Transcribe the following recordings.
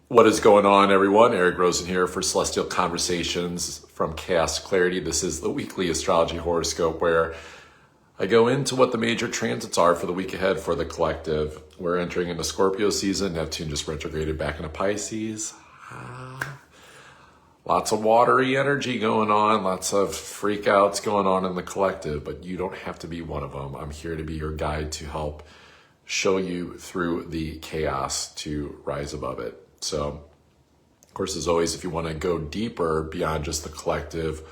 What is going on, everyone? Eric Rosen here for Celestial Conversations from Chaos to Clarity. This is the weekly astrology horoscope where I go into what the major transits are for the week ahead for the collective. We're entering into Scorpio season. Neptune just retrograded back into Pisces. Lots of watery energy going on, lots of freakouts going on in the collective, but you don't have to be one of them. I'm here to be your guide to help show you through the chaos to rise above it. So, of course, as always, if you want to go deeper beyond just the collective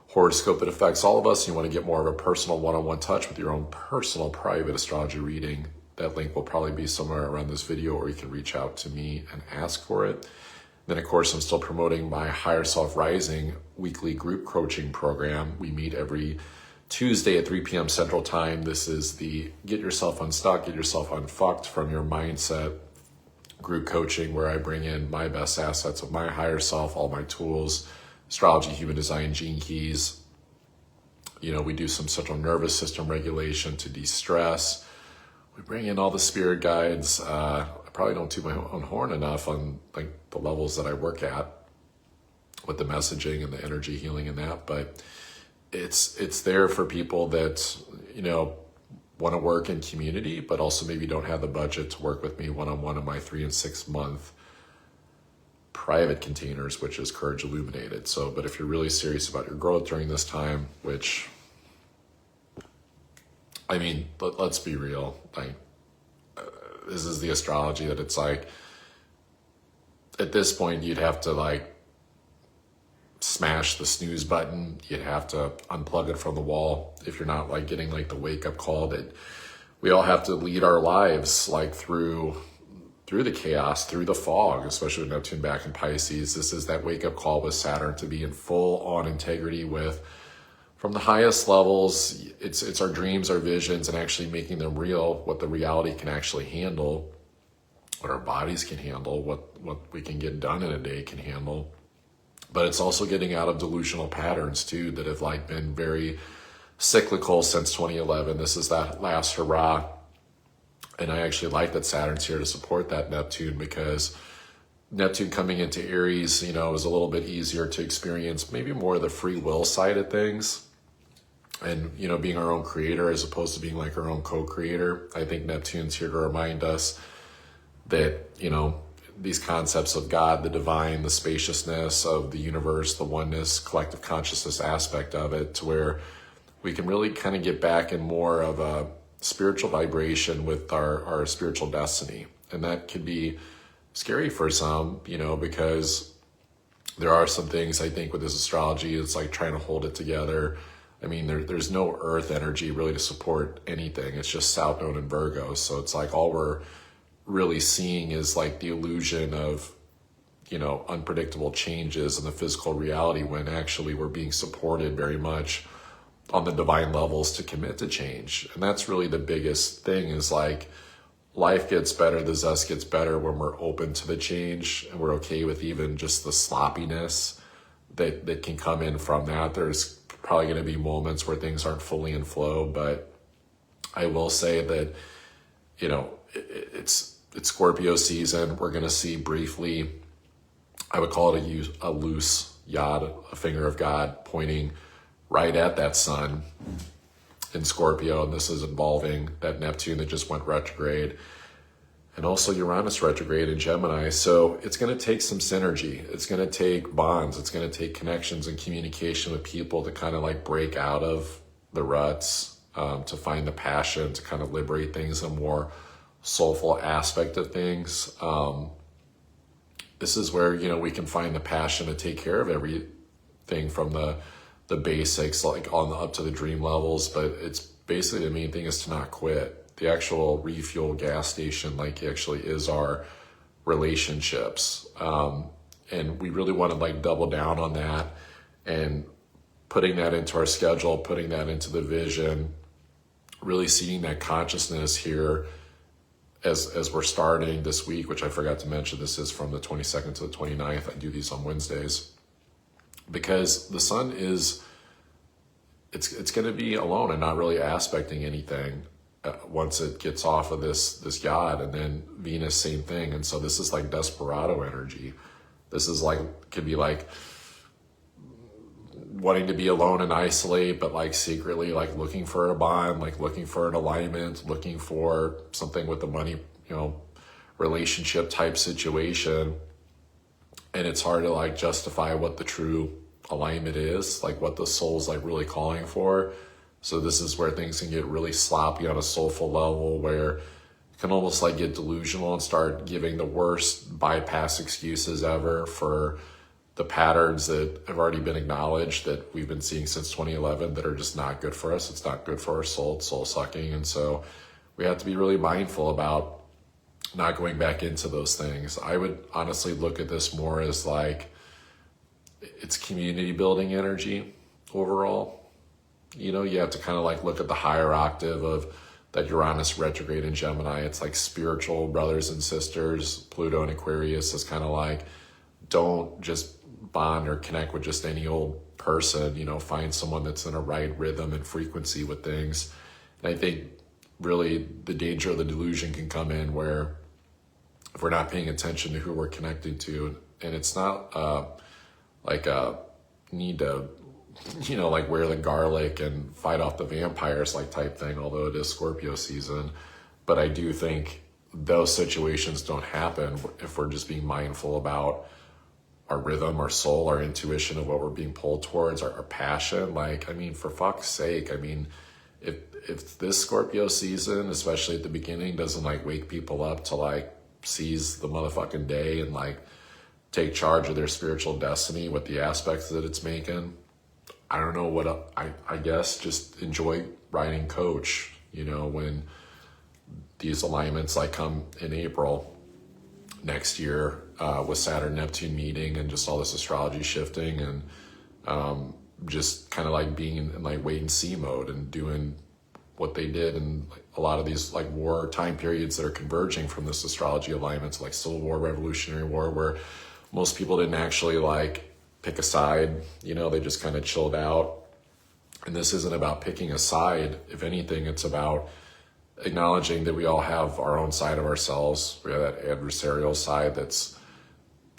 horoscope that affects all of us, you want to get more of a personal one-on-one touch with your own personal private astrology reading, that link will probably be somewhere around this video, or you can reach out to me and ask for it. Then, of course, I'm still promoting my Higher Self Rising weekly group coaching program. We meet every Tuesday at 3 p.m. Central Time. This is the Get Yourself Unstuck, Get Yourself Unfucked from Your Mindset group coaching, where I bring in my best assets of my higher self, all my tools, astrology, human design, gene keys. We do some central nervous system regulation to de-stress. We bring in all the spirit guides. I probably don't toot my own horn enough on like the levels that I work at with the messaging and the energy healing and that, but it's there for people that, want to work in community, but also maybe don't have the budget to work with me one-on-one in my 3 and 6 month private containers, which is Courage Illuminated. So, but if you're really serious about your growth during this time, which, let's be real, this is the astrology that it's like, at this point, you'd have to smash the snooze button. You'd have to unplug it from the wall if you're not getting the wake up call that we all have to lead our lives through the chaos, through the fog, especially with Neptune back in Pisces. This is that wake up call with Saturn to be in full on integrity with, from the highest levels, it's our dreams, our visions, and actually making them real, what the reality can actually handle, what our bodies can handle, what we can get done in a day can handle. But it's also getting out of delusional patterns too that have been very cyclical since 2011. This is that last hurrah. And I actually like that Saturn's here to support that Neptune, because Neptune coming into Aries, is a little bit easier to experience, maybe more of the free will side of things. And, being our own creator as opposed to being our own co-creator. I think Neptune's here to remind us that, these concepts of God, the divine, the spaciousness of the universe, the oneness, collective consciousness aspect of it, to where we can really kind of get back in more of a spiritual vibration with our spiritual destiny. And that can be scary for some, because there are some things I think with this astrology, it's trying to hold it together. There's no earth energy really to support anything. It's just South Node and Virgo. So it's all we're really seeing is the illusion of, unpredictable changes in the physical reality, when actually we're being supported very much on the divine levels to commit to change. And that's really the biggest thing is life gets better, the zest gets better when we're open to the change and we're okay with even just the sloppiness that can come in from that. There's probably going to be moments where things aren't fully in flow, but I will say that, it's Scorpio season. We're going to see briefly, I would call it a loose yod, a finger of God pointing right at that sun in Scorpio. And this is involving that Neptune that just went retrograde, and also Uranus retrograde in Gemini. So it's going to take some synergy. It's going to take bonds. It's going to take connections and communication with people to kind of break out of the ruts, to find the passion, to kind of liberate things in a more soulful aspect of things. This is where, we can find the passion to take care of everything from the basics, on the up to the dream levels. But it's basically, the main thing is to not quit. The actual refuel gas station, actually is our relationships. And we really want to double down on that, and putting that into our schedule, putting that into the vision, really seeing that consciousness here as we're starting this week, which I forgot to mention, this is from the 22nd to the 29th. I do these on Wednesdays, because the sun is, it's going to be alone and not really aspecting anything. once it gets off of this yacht. And then Venus, same thing. And so this is like desperado energy. This is like, could be like wanting to be alone and isolate, but like secretly like looking for a bond, like looking for an alignment, looking for something with the money, relationship type situation. And it's hard to like justify what the true alignment is, like what the soul's like really calling for. So this is where things can get really sloppy on a soulful level, where you can almost like get delusional and start giving the worst bypass excuses ever for the patterns that have already been acknowledged that we've been seeing since 2011 that are just not good for us. It's not good for our soul. It's soul sucking. And so we have to be really mindful about not going back into those things. I would honestly look at this more as like it's community building energy overall. You have to kind of like look at the higher octave of that Uranus retrograde in Gemini. It's like spiritual brothers and sisters. Pluto and Aquarius is kind of like, don't just bond or connect with just any old person, find someone that's in a right rhythm and frequency with things. And I think really the danger of the delusion can come in where if we're not paying attention to who we're connecting to, and it's not like a need to, like wear the garlic and fight off the vampires like type thing, although it is Scorpio season. But I do think those situations don't happen if we're just being mindful about our rhythm, our soul, our intuition of what we're being pulled towards, our passion. Like, for fuck's sake, if this Scorpio season, especially at the beginning, doesn't like wake people up to like seize the motherfucking day and like take charge of their spiritual destiny with the aspects that it's making, I don't know what, I guess just enjoy riding coach, when these alignments like come in April next year with Saturn Neptune meeting and just all this astrology shifting and just kind of like being in like wait and see mode and doing what they did in a lot of these like war time periods that are converging from this astrology alignments, like Civil War, Revolutionary War, where most people didn't actually like pick a side, they just kind of chilled out. And this isn't about picking a side. If anything, it's about acknowledging that we all have our own side of ourselves. We have that adversarial side that's,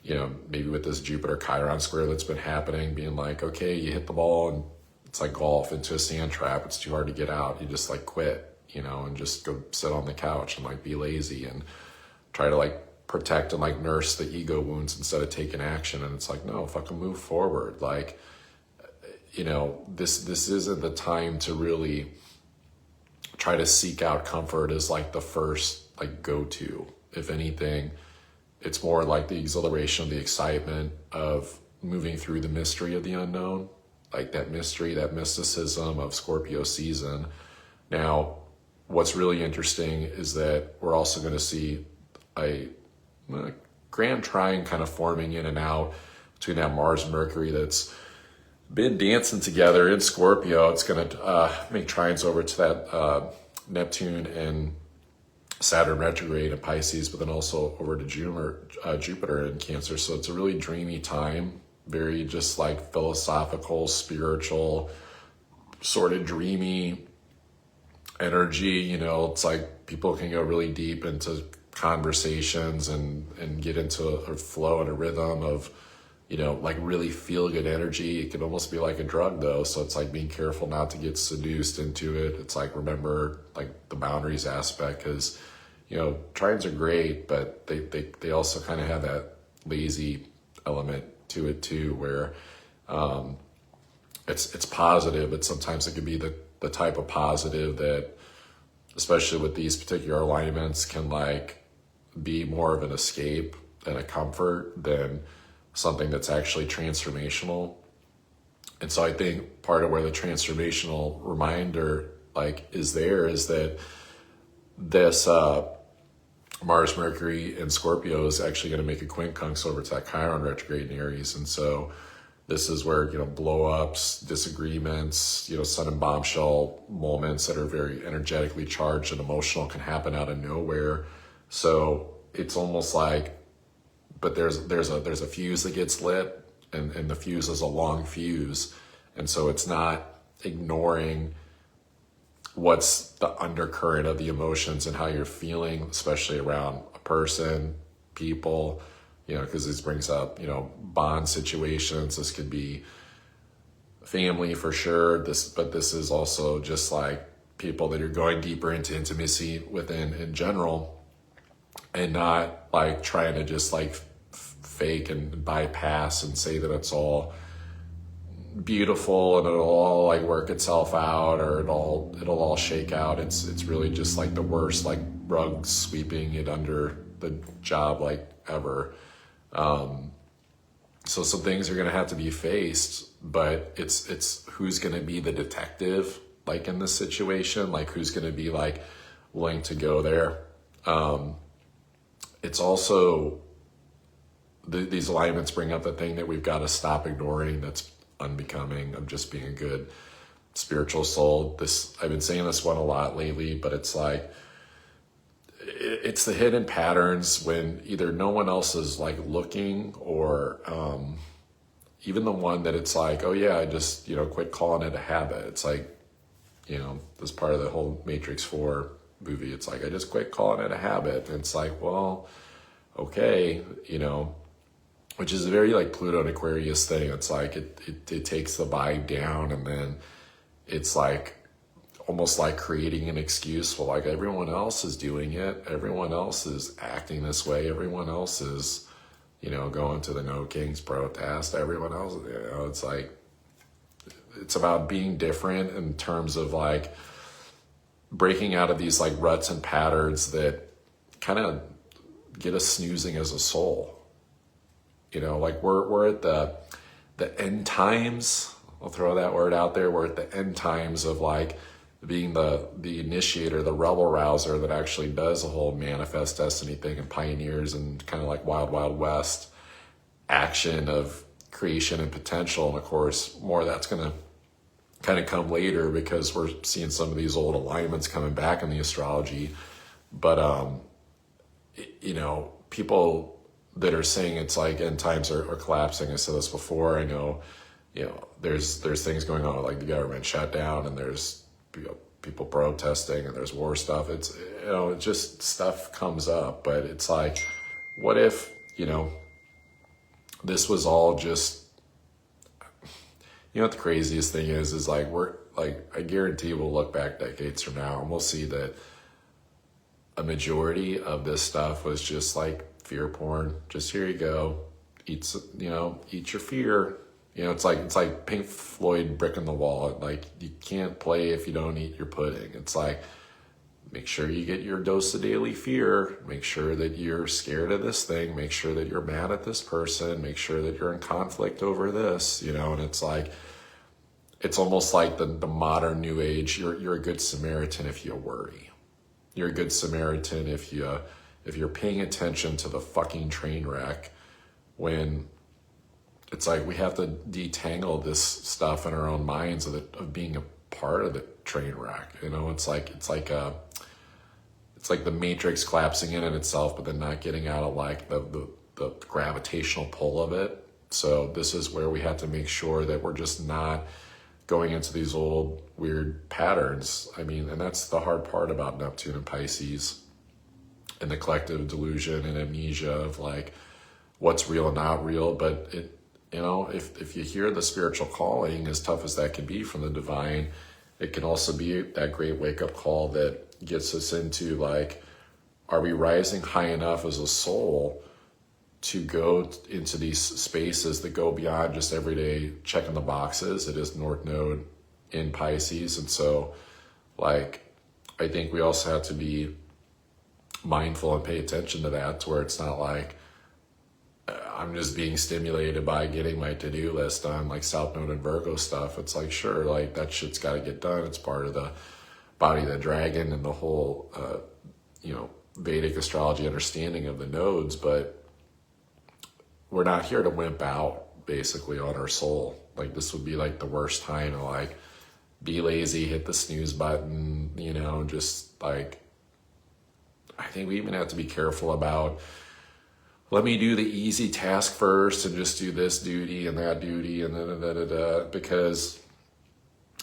maybe with this Jupiter Chiron square that's been happening, being like, okay, you hit the ball and it's like golf into a sand trap. It's too hard to get out. You just like quit, and just go sit on the couch and like be lazy and try to like protect and like nurse the ego wounds instead of taking action. And it's like, no, fucking move forward. Like, this isn't the time to really try to seek out comfort as like the first like go-to. If anything, it's more like the exhilaration of the excitement of moving through the mystery of the unknown, like that mystery, that mysticism of Scorpio season. Now, what's really interesting is that we're also going to see a grand trine kind of forming in and out between that Mars Mercury that's been dancing together in Scorpio. It's going to make trines over to that Neptune and Saturn retrograde in Pisces, but then also over to Jupiter in Cancer. So it's a really dreamy time, very just like philosophical, spiritual, sort of dreamy energy. It's like people can go really deep into conversations and get into a flow and a rhythm of, like really feel good energy. It can almost be like a drug though. So it's like being careful not to get seduced into it. It's like, remember like the boundaries aspect, because, trines are great, but they also kind of have that lazy element to it too, where it's positive, but sometimes it could be the type of positive that, especially with these particular alignments, can like be more of an escape and a comfort than something that's actually transformational. And so I think part of where the transformational reminder like is that this Mars Mercury in Scorpio is actually going to make a quincunx over to that Chiron retrograde in Aries. And so this is where, blow-ups, disagreements, sudden bombshell moments that are very energetically charged and emotional can happen out of nowhere. So it's almost like, but there's a fuse that gets lit, and the fuse is a long fuse. And so it's not ignoring what's the undercurrent of the emotions and how you're feeling, especially around a person, people, because this brings up, bond situations. This could be family for sure. But this is also just like people that you're going deeper into intimacy within in general, and not like trying to just like fake and bypass and say that it's all beautiful and it'll all like work itself out, or it'll all shake out. It's really just like the worst, like rug sweeping it under the job like ever. So some things are gonna have to be faced, but it's who's gonna be the detective like in this situation, like who's gonna be like willing to go there. It's also these alignments bring up the thing that we've got to stop ignoring that's unbecoming of just being a good spiritual soul. I've been saying this one a lot lately, but it's like it's the hidden patterns when either no one else is like looking, or even the one that it's like, oh yeah, I just quit calling it a habit. It's like, this part of the whole Matrix 4 movie. It's like, I just quit calling it a habit. And it's like, well, okay, which is a very like Pluto and Aquarius thing. It's like it takes the vibe down, and then it's like almost like creating an excuse. Well, like everyone else is doing it, everyone else is acting this way, everyone else is going to the No Kings protest, everyone else, it's like it's about being different in terms of like breaking out of these like ruts and patterns that kind of get us snoozing as a soul. Like we're at the end times. I'll throw that word out there. We're at the end times of like being the initiator, the rebel rouser that actually does the whole manifest destiny thing and pioneers and kind of like wild, wild west action of creation and potential. And of course, more of that's going to kind of come later because we're seeing some of these old alignments coming back in the astrology. But, people that are saying it's like end times are collapsing. I said this before. I know, there's things going on like the government shutdown, and there's people protesting, and there's war stuff. It's it just stuff comes up. But it's like, what if this was all just what the craziest thing is like we're like, I guarantee we'll look back decades from now and we'll see that a majority of this stuff was just like fear porn. Just here you go, eat your fear. It's like Pink Floyd Brick in the Wall. Like you can't play if you don't eat your pudding. It's like, make sure you get your dose of daily fear. Make sure that you're scared of this thing. Make sure that you're mad at this person. Make sure that you're in conflict over this. And it's like, it's almost like the modern new age. You're a good Samaritan if you worry. You're a good Samaritan if you're paying attention to the fucking train wreck, when it's like we have to detangle this stuff in our own minds of being a part of the train wreck. It's like the Matrix collapsing in itself, but then not getting out of like the gravitational pull of it. So this is where we have to make sure that we're just not going into these old weird patterns. I mean, and that's the hard part about Neptune and Pisces and the collective delusion and amnesia of like what's real and not real. But if you hear the spiritual calling, as tough as that can be from the divine, it can also be that great wake-up call that gets us into like, are we rising high enough as a soul to go into these spaces that go beyond just everyday checking the boxes? It is North Node in Pisces. And so like, I think we also have to be mindful and pay attention to that, to where it's not like I'm just being stimulated by getting my to-do list done, like South Node and Virgo stuff. It's like, sure, like that shit's got to get done. It's part of the body of the dragon and the whole, Vedic astrology understanding of the nodes. But we're not here to wimp out basically on our soul. Like this would be like the worst time to like be lazy, hit the snooze button, just like, I think we even have to be careful about, let me do the easy task first and just do this duty and that duty and because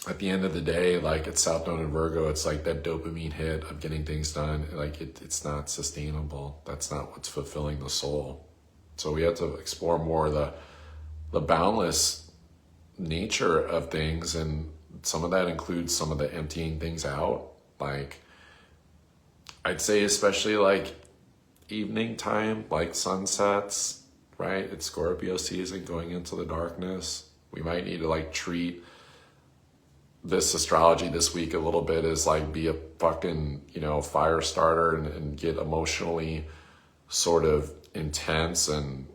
at the end of the day, like it's South Node in Virgo, it's like that dopamine hit of getting things done. Like it's not sustainable. That's not what's fulfilling the soul. So we have to explore more the boundless nature of things, and some of that includes some of the emptying things out. Like I'd say especially like evening time, like sunsets, right? It's Scorpio season going into the darkness. We might need to like treat this astrology this week a little bit as like be a fucking, fire starter and get emotionally sort of intense and,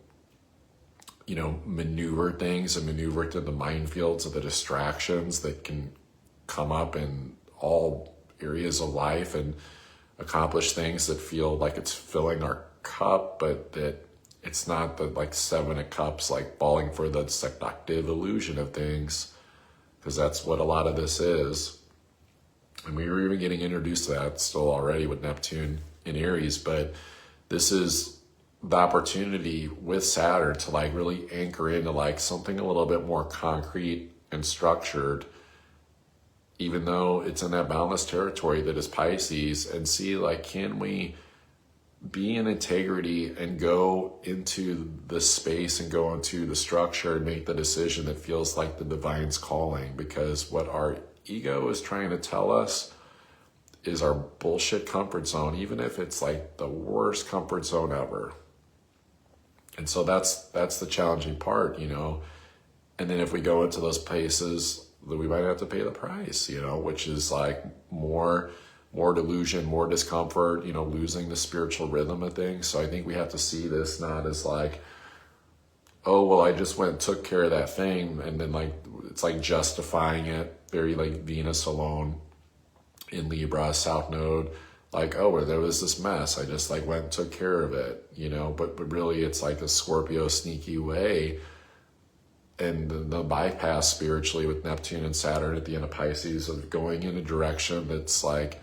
maneuver things and maneuver through the minefields of the distractions that can come up in all areas of life and accomplish things that feel like it's filling our cup, but that it's not the like 7 of cups, like falling for the seductive illusion of things, because that's what a lot of this is. And we were even getting introduced to that still already with Neptune in Aries, but this is the opportunity with Saturn to like really anchor into like something a little bit more concrete and structured, even though it's in that boundless territory that is Pisces, and see like, can we be in integrity and go into the space and go into the structure and make the decision that feels like the divine's calling? Because what our ego is trying to tell us is our bullshit comfort zone, even if it's like the worst comfort zone ever. And so that's the challenging part, And then if we go into those places, then we might have to pay the price, which is like more delusion, more discomfort, losing the spiritual rhythm of things. So I think we have to see this not as like, oh, well, I just went and took care of that thing. And then like, it's like justifying it, very like Venus alone in Libra, South Node. Like, oh, well, there was this mess. I just like went and took care of it, but really it's like a Scorpio sneaky way. And the bypass spiritually with Neptune and Saturn at the end of Pisces of going in a direction that's like,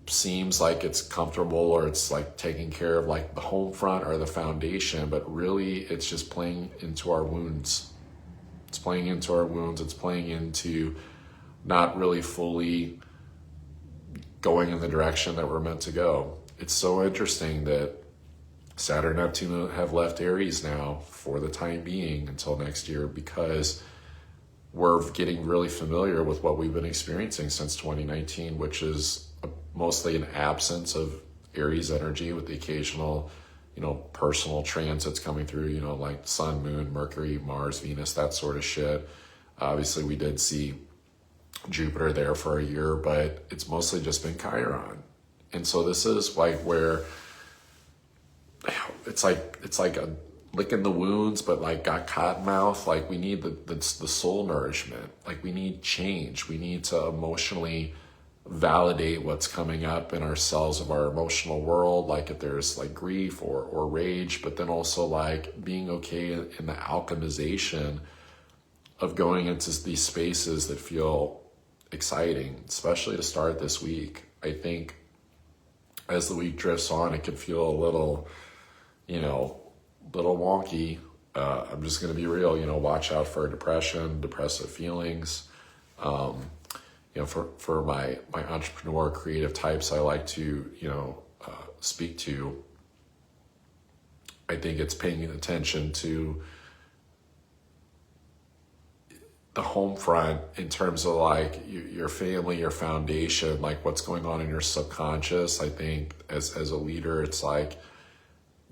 seems like it's comfortable or it's like taking care of like the home front or the foundation, but really it's just playing into our wounds. It's playing into our wounds. It's playing into not really fully going in the direction that we're meant to go. It's so interesting that Saturn and Neptune have left Aries now for the time being until next year, because we're getting really familiar with what we've been experiencing since 2019, which is mostly an absence of Aries energy with the occasional, personal transits coming through, like Sun, Moon, Mercury, Mars, Venus, that sort of shit. Obviously, we did see Jupiter there for a year, but it's mostly just been Chiron. And so this is like where it's like a licking the wounds, but like got cotton mouth. Like we need the soul nourishment. Like we need change. We need to emotionally validate what's coming up in ourselves of our emotional world. Like if there's like grief or rage, but then also like being okay in the alchemization of going into these spaces that feel exciting, especially to start this week. I think as the week drifts on, it can feel a little, little wonky. I'm just going to be real, watch out for depression, depressive feelings. For my entrepreneur creative types I like to, speak to, I think it's paying attention to the home front in terms of like your family, your foundation, like what's going on in your subconscious. I think as a leader, it's like,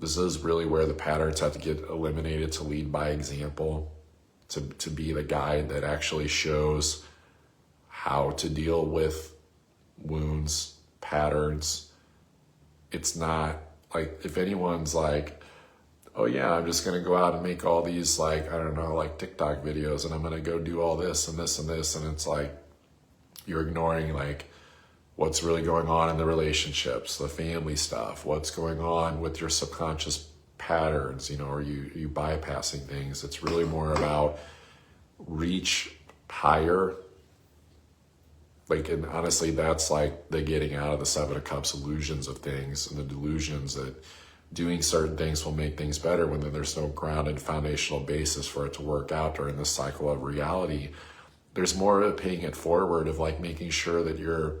this is really where the patterns have to get eliminated, to lead by example, to be the guide that actually shows how to deal with wounds, patterns. It's not like, if anyone's like, oh yeah, I'm just going to go out and make all these like, I don't know, like TikTok videos, and I'm going to go do all this and this and this. And it's like, you're ignoring like what's really going on in the relationships, the family stuff, what's going on with your subconscious patterns, or you bypassing things. It's really more about reach higher. Like, and honestly, that's like the getting out of the 7 of Cups illusions of things and the delusions that doing certain things will make things better when there's no grounded foundational basis for it to work out during this cycle of reality. there's more of paying it forward, of like making sure that you're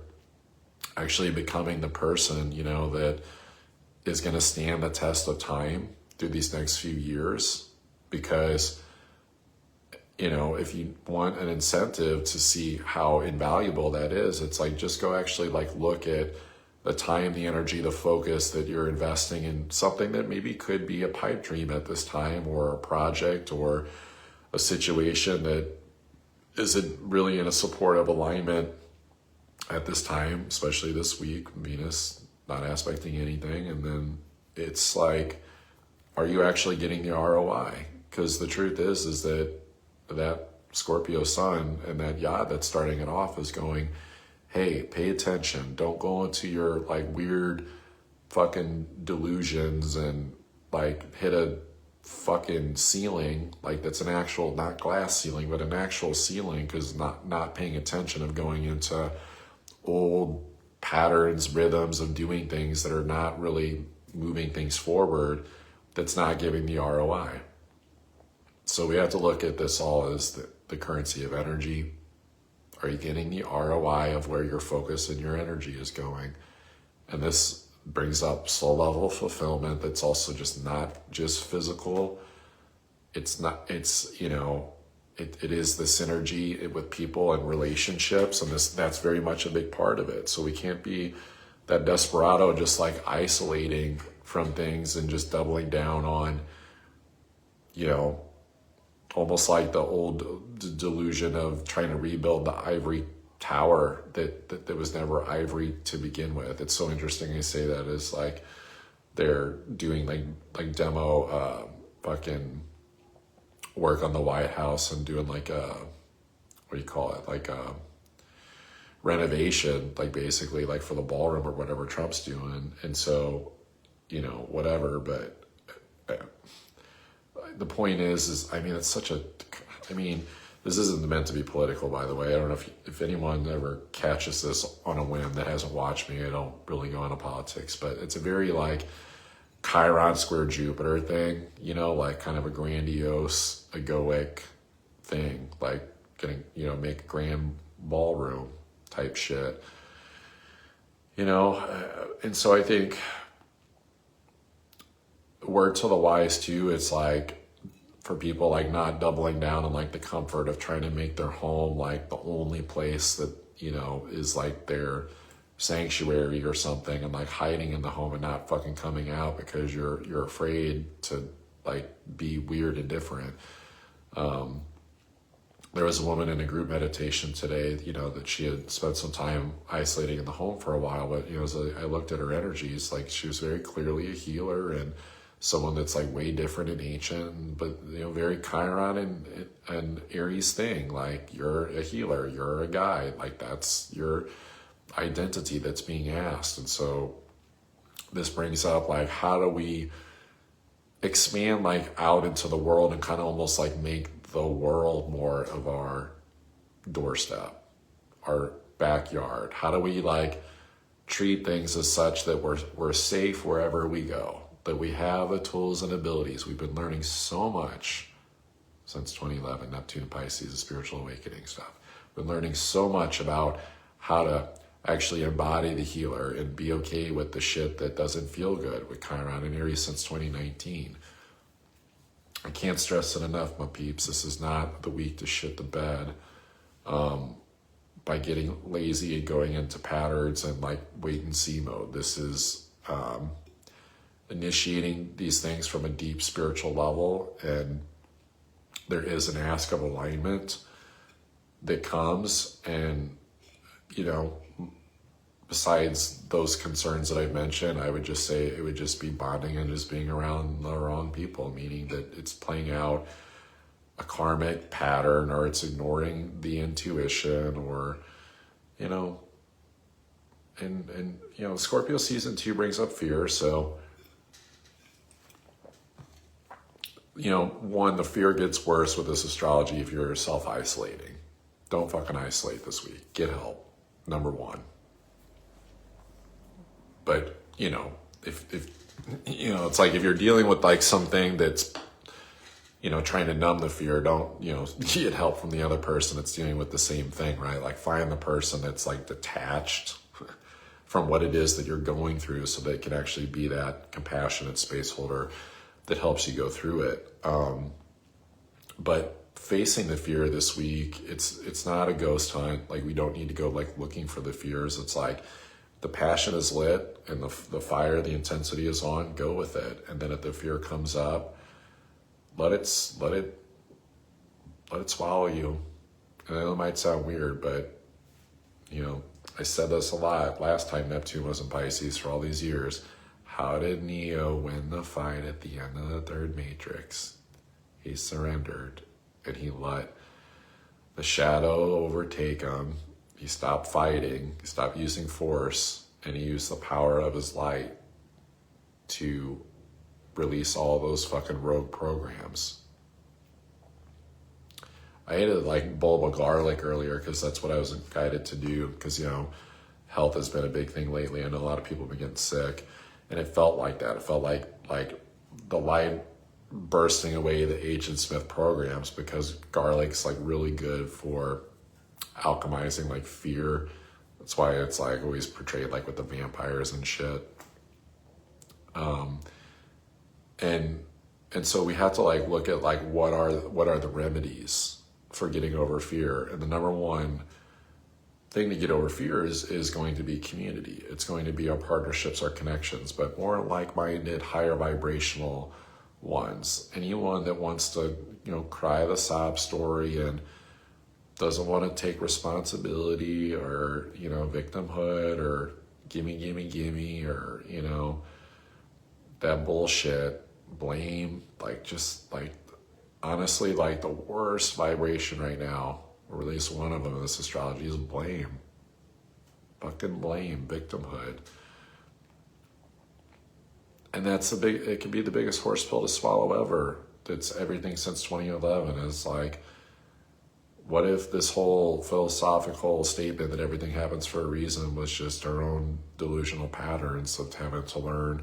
actually becoming the person, that is going to stand the test of time through these next few years. Because, if you want an incentive to see how invaluable that is, it's like, just go actually like look at the time, the energy, the focus that you're investing in something that maybe could be a pipe dream at this time, or a project, or a situation that isn't really in a supportive alignment at this time, especially this week, Venus not aspecting anything. And then it's like, are you actually getting the ROI? Because the truth is that Scorpio sun and that yacht that's starting it off is going, hey, pay attention. Don't go into your like weird fucking delusions and like hit a fucking ceiling, like that's an actual, not glass ceiling, but an actual ceiling, because not paying attention, of going into old patterns, rhythms of doing things that are not really moving things forward, that's not giving the ROI. So we have to look at this all as the currency of energy. Are you getting the ROI of where your focus and your energy is going? And this brings up soul level fulfillment. That's also just not just physical. It is the synergy with people and relationships, and that's very much a big part of it. So we can't be that desperado, just like isolating from things and just doubling down on, almost like the old delusion of trying to rebuild the ivory tower that was never ivory to begin with. It's so interesting you say that. Is like they're doing like demo fucking work on the White House and doing like a, what do you call it, like a renovation, like basically like for the ballroom or whatever Trump's doing. And so, whatever, but the point is I mean, it's such a, this isn't meant to be political, by the way. I don't know if anyone ever catches this on a whim that hasn't watched me. I don't really go into politics, but it's a very like Chiron square Jupiter thing, like kind of a grandiose, egoic thing, like getting, make a grand ballroom type shit, and so I think word to the wise too, it's like for people like not doubling down on like the comfort of trying to make their home like the only place that, is like their sanctuary or something, and like hiding in the home and not fucking coming out because you're afraid to like be weird and different. There was a woman in a group meditation today, that she had spent some time isolating in the home for a while, but as I looked at her energies, like she was very clearly a healer and someone that's like way different and ancient, but very Chiron and Aries thing. Like, you're a healer, you're a guide, like that's your identity that's being asked. And so this brings up like, how do we expand like out into the world and kind of almost like make the world more of our doorstep, our backyard? How do we like treat things as such that we're safe wherever we go, that we have the tools and abilities? We've been learning so much since 2011, Neptune, Pisces, the spiritual awakening stuff. We've been learning so much about how to actually embody the healer and be okay with the shit that doesn't feel good with Chiron and Aries since 2019. I can't stress it enough, my peeps. This is not the week to shit the bed by getting lazy and going into patterns and like wait and see mode. This is initiating these things from a deep spiritual level, and there is an ask of alignment that comes, and besides those concerns that I've mentioned, I would just say it would just be bonding and just being around the wrong people, meaning that it's playing out a karmic pattern, or it's ignoring the intuition, or and Scorpio season 2 brings up fear. So one, the fear gets worse with this astrology if you're self-isolating. Don't fucking isolate this week. Get help, number one. But if it's like if you're dealing with like something that's trying to numb the fear. Don't, get help from the other person that's dealing with the same thing, right? Like find the person that's like detached from what it is that you're going through so they can actually be that compassionate space holder that helps you go through it. But facing the fear this week, it's not a ghost hunt. Like we don't need to go like looking for the fears. It's like the passion is lit and the fire, the intensity is on, go with it. And then if the fear comes up, let it swallow you. And I know it might sound weird, but I said this a lot last time Neptune was in Pisces for all these years. How did Neo win the fight at the end of the third matrix? He surrendered and he let the shadow overtake him. He stopped fighting, he stopped using force, and he used the power of his light to release all those fucking rogue programs. I ate a bulb of garlic earlier because that's what I was guided to do because, health has been a big thing lately. I know a lot of people have been getting sick, and it felt like that. It felt like the light bursting away the Agent Smith programs because garlic's really good for alchemizing fear. That's why it's always portrayed with the vampires and shit. And so we have to look at what are the remedies for getting over fear. And the number one thing to get over fear is going to be community. It's going to be our partnerships, our connections, but more like-minded, higher vibrational ones. Anyone that wants to, cry the sob story and doesn't want to take responsibility or, victimhood or gimme, or, that bullshit, blame, honestly, the worst vibration right now, or at least one of them in this astrology, is blame. Fucking blame, victimhood. And it can be the biggest horse pill to swallow ever. It's everything since 2011 is what if this whole philosophical statement that everything happens for a reason was just our own delusional patterns of having to learn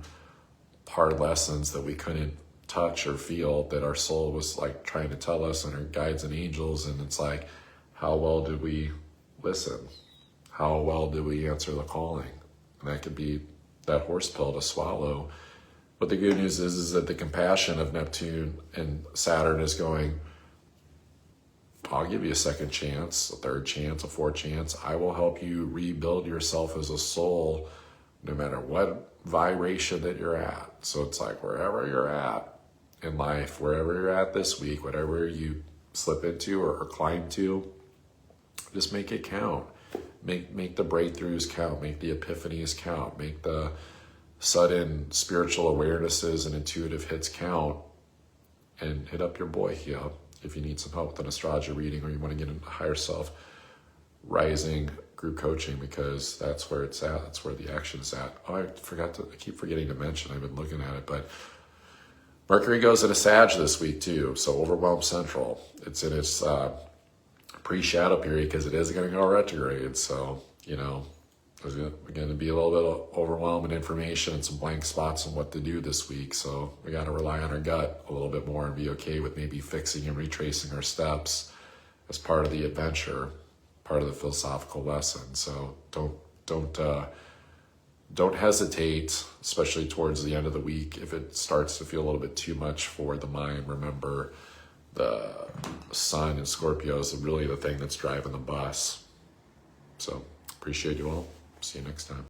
hard lessons that we couldn't touch or feel, that our soul was trying to tell us, and our guides and angels, and it's how well did we listen? How well did we answer the calling? And that could be that horse pill to swallow. But the good news is that the compassion of Neptune and Saturn is going, I'll give you a second chance, a third chance, a fourth chance. I will help you rebuild yourself as a soul, no matter what vibration that you're at. So it's wherever you're at in life, wherever you're at this week, whatever you slip into or climb to, just make it count. Make the breakthroughs count. Make the epiphanies count. Make the sudden spiritual awarenesses and intuitive hits count. And hit up your boy here if you need some help with an astrology reading or you want to get into higher self rising group coaching, because that's where it's at. That's where the action is at. Oh, I keep forgetting to mention, I've been looking at it, but Mercury goes into Sag this week too. So Overwhelm Central. It's in its pre-shadow period because it is going to go retrograde. So, there's going to be a little bit of overwhelming information and some blank spots on what to do this week. So we got to rely on our gut a little bit more and be okay with maybe fixing and retracing our steps as part of the adventure, part of the philosophical lesson. So don't hesitate, especially towards the end of the week. If it starts to feel a little bit too much for the mind, remember the sun in Scorpio is really the thing that's driving the bus. So appreciate you all. See you next time.